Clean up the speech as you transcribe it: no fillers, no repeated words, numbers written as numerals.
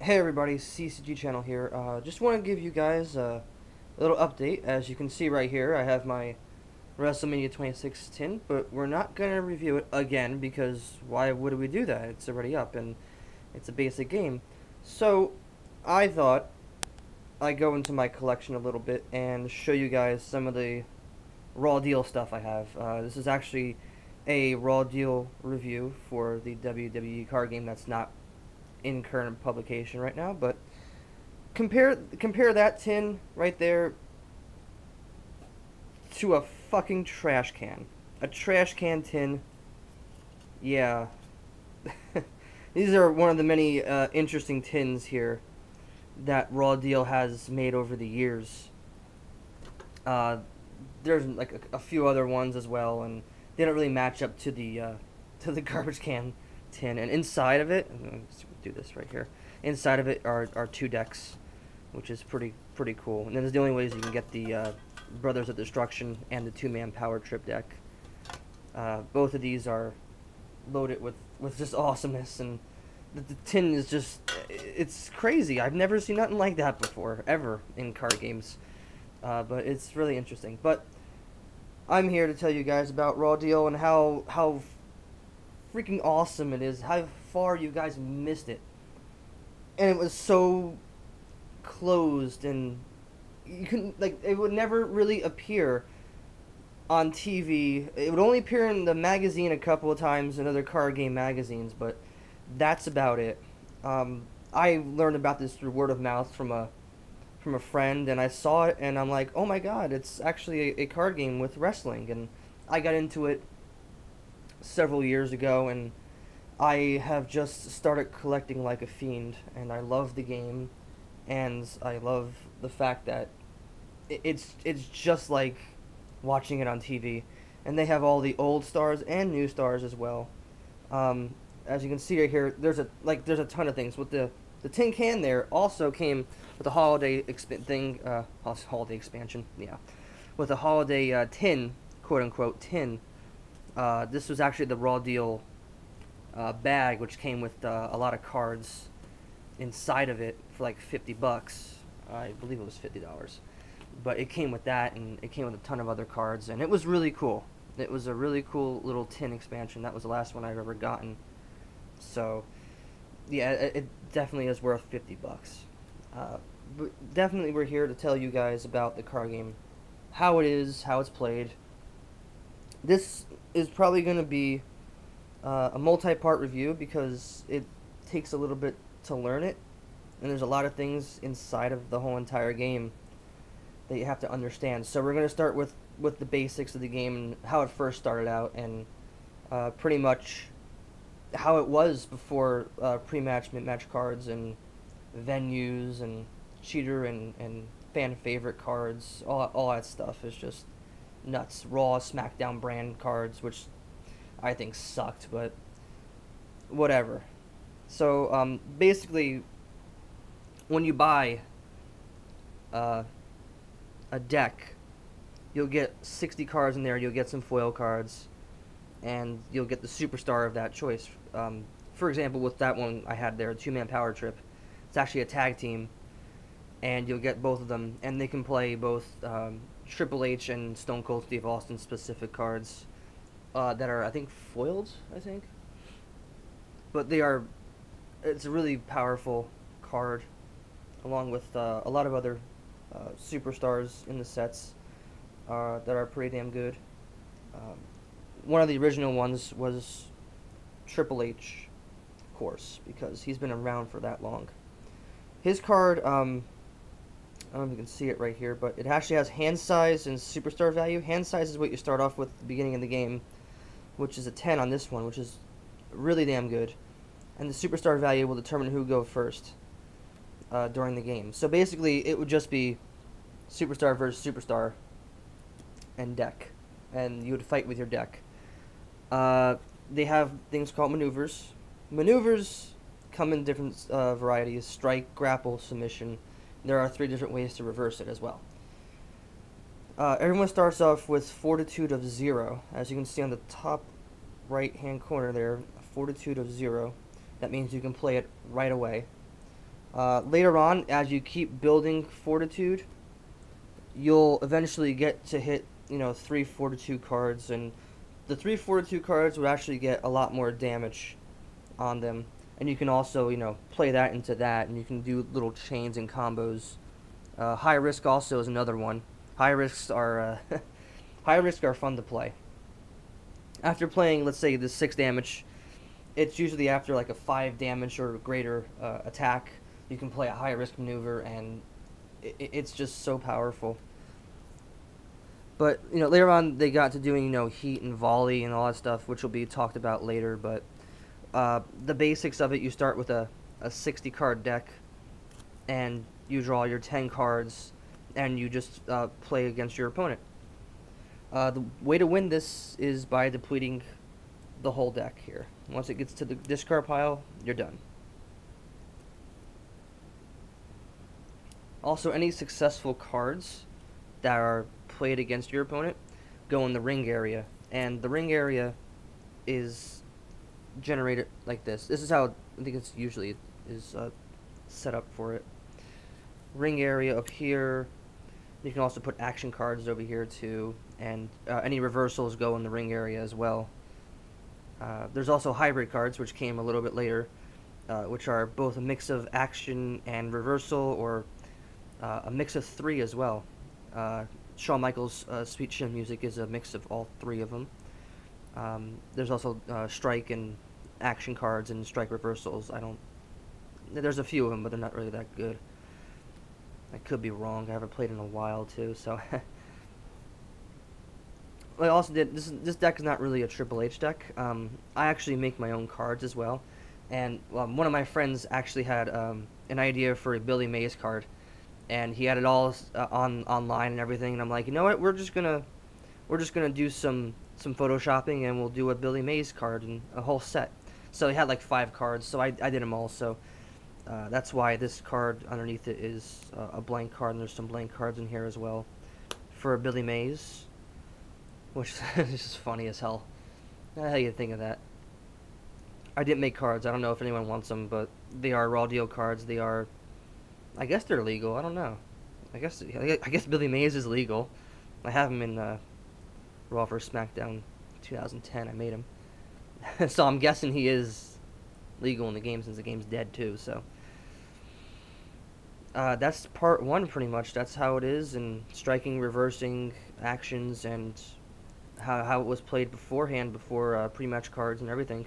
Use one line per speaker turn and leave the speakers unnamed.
Hey everybody, CCG channel here. Just want to give you guys a little update. As you can see right here, I have my WrestleMania 26 tin, but we're not going to review it again because why would we do that? It's already up and it's a basic game. So I thought I'd go into my collection a little bit and show you guys some of the Raw Deal stuff I have. This is actually a Raw Deal review for the WWE card game that's not in current publication right now, but compare that tin right there to a fucking trash can. A trash can tin. Yeah. These are one of the many interesting tins here that Raw Deal has made over the years. There's like a few other ones as well, and they don't really match up to the garbage can tin. And inside of it, let's do this right here. Inside of it are two decks, which is pretty cool. And then there's the only ways you can get the Brothers of Destruction and the two-man power trip deck. Both of these are loaded with just awesomeness, and the tin is just, it's crazy. I've never seen nothing like that before, ever, in card games. But it's really interesting. But I'm here to tell you guys about Raw Deal and how freaking awesome it is, how far you guys missed it. And it was so closed, and you couldn't, like, it would never really appear on TV. It would only appear in the magazine a couple of times in other card game magazines, but that's about it. I learned about this through word of mouth from a friend, and I saw it, and I'm like, oh my god, it's actually a card game with wrestling. And I got into it several years ago, and I have just started collecting like a fiend, and I love the game, and I love the fact that it's just like watching it on TV, and they have all the old stars and new stars as well. As you can see right here, there's a ton of things. With the tin can there also came with a holiday holiday expansion, yeah, with a holiday tin, quote unquote tin. This was actually the Raw Deal bag, which came with a lot of cards inside of it for like $50. I believe it was $50, but it came with that, and it came with a ton of other cards, and it was really cool. It was a really cool little tin expansion. That was the last one I've ever gotten. So, yeah, it definitely is worth $50. But definitely, we're here to tell you guys about the card game, how it is, how it's played. This is probably going to be a multi-part review because it takes a little bit to learn it, and there's a lot of things inside of the whole entire game that you have to understand. So we're going to start with the basics of the game and how it first started out, and pretty much how it was before pre-match, mid-match cards, and venues, and cheater and fan favorite cards. All that stuff is just nuts. Raw, SmackDown brand cards, which I think sucked, but whatever. So basically, when you buy a deck, you'll get 60 cards in there. You'll get some foil cards, and you'll get the superstar of that choice. For example, with that one I had there, a two-man power trip, it's actually a tag team, and you'll get both of them, and they can play both Triple H and Stone Cold Steve Austin specific cards that are, I think, foiled, but it's a really powerful card, along with a lot of other superstars in the sets that are pretty damn good. One of the original ones was Triple H, of course, because he's been around for that long. His card, I don't know if you can see it right here, but it actually has hand size and superstar value. Hand size is what you start off with at the beginning of the game, which is a 10 on this one, which is really damn good. And the superstar value will determine who goes first during the game. So basically, it would just be superstar versus superstar and deck, and you would fight with your deck. They have things called maneuvers. Maneuvers come in different varieties: strike, grapple, submission. There are 3 different ways to reverse it as well. Everyone starts off with fortitude of 0. As you can see on the top right hand corner there, a fortitude of 0. That means you can play it right away. Later on, as you keep building Fortitude, you'll eventually get to hit, 3 Fortitude cards, and the 3 Fortitude cards would actually get a lot more damage on them. And you can also, play that into that, and you can do little chains and combos. High risk also is another one. High risks are high risk are fun to play. After playing, let's say, the 6 damage, it's usually after like a 5 damage or greater attack. You can play a high risk maneuver, and it's just so powerful. But later on they got to doing heat and volley and all that stuff, which will be talked about later. But the basics of it, you start with a 60 card deck, and you draw your 10 cards, and you just play against your opponent. The way to win this is by depleting the whole deck here. Once it gets to the discard pile, you're done. Also, any successful cards that are played against your opponent go in the ring area, and the ring area is generated like this. This is how I think it's usually is set up for it. Ring area up here. You can also put action cards over here too, and any reversals go in the ring area as well. There's also hybrid cards, which came a little bit later, which are both a mix of action and reversal, or a mix of 3 as well. Shawn Michaels' Sweet Chin Music is a mix of all 3 of them. There's also strike and action cards and strike reversals. There's a few of them, but they're not really that good. I could be wrong. I haven't played in a while too, so. I also did this deck is not really a Triple H deck. I actually make my own cards as well, and one of my friends actually had an idea for a Billy Mays card, and he had it all online and everything. And I'm like, you know what? We're just gonna do some photoshopping, and we'll do a Billy Mays card and a whole set. So he had like 5 cards, so I did them all. So that's why this card underneath it is a blank card, and there's some blank cards in here as well for Billy Mays, which is just funny as hell. How you think of that? I didn't make cards. I don't know if anyone wants them, but they are Raw Deal cards. They are, I guess they're legal. I don't know. I guess Billy Mays is legal. I have him in Raw vs. SmackDown 2010. I made him. So I'm guessing he is legal in the game, since the game's dead too. So that's part 1 pretty much. That's how it is, and striking, reversing, actions, and how it was played beforehand, before pre-match cards and everything.